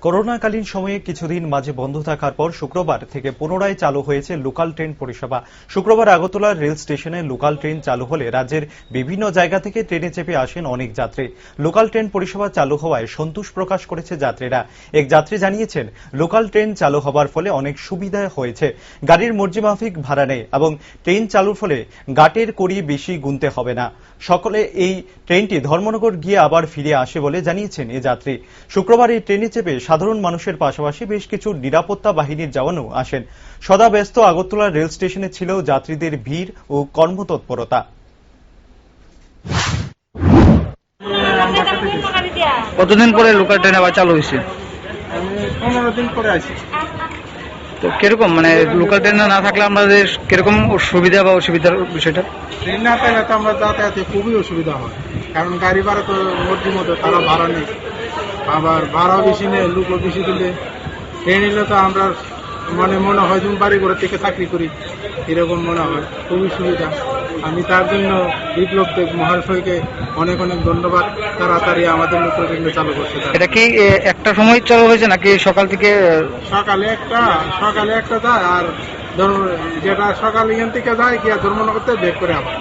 করোনাকালীন সময়ে কিছুদিন মাঝে বন্ধ থাকার পর শুক্রবার থেকে পুনরায় চালু হয়েছে লোকাল ট্রেন পরিষেবা। শুক্রবার আগরতলা রেল স্টেশনে লোকাল ট্রেন চালু হলে রাজ্যের বিভিন্ন জায়গা থেকে ট্রেনে চেপে আসেন অনেক যাত্রী। লোকাল ট্রেন পরিষেবা চালু হওয়ায় সন্তোষ প্রকাশ করেছে যাত্রীরা। এক যাত্রী জানিয়েছেন, লোকাল ট্রেন চালু হবার ফলে অনেক সুবিধা হয়েছে। গাড়ির মর্জিমাফিক ভাড়া নেই এবং ট্রেন চালুর ফলে গাটের কড়ি বেশি গুনতে হবে না। সকলে এই ট্রেনটি ধর্মনগর গিয়ে আবার ফিরে আসে বলে জানিয়েছেন এ যাত্রী। শুক্রবার এই ট্রেনে চেপে সাধারণ মানুষের পাশাপাশি বেশ কিছু নিরাপত্তা বাহিনীর জওয়ানও আসেন। সদা ব্যস্ত আগরতলা রেল স্টেশনে ছিল যাত্রীদের ভিড় ও কর্মতৎপরতা। কতদিন পরে লোকাল ট্রেন আবার চালু হয়েছে? 15 দিন পরে আছি। তো কিরকম মানে লোকাল ট্রেন না থাকলে আমাদের কিরকম সুবিধা বা অসুবিধার বিষয়টা? ট্রেন না থাকলে তো আমরা যাতায়াতে খুবই অসুবিধা হয়, কারণ গাড়ি ভাড়া তো মর্জি মতো তারা ভাড়া নেই, আবার ভাড়া বেশি নেই, লোকও বেশি দিলে। ট্রেন এলে তো আমরা মনে হয় তুমি বাড়ি করে থেকে চাকরি করি এরকম মনে হয়, খুবই সুবিধা। আমি তার জন্য বিপ্লব দেব মহাশয়কে অনেক অনেক ধন্যবাদ, তাড়াতাড়ি আমাদের লোকাল ট্রেন চালু করতে। এটা কি একটা সময় চালু হয়েছে নাকি সকাল থেকে? সকালে একটা যায়, আর যেটা সকাল এখান থেকে যায় গিয়া ধর্মনগরতে বের করে আবার।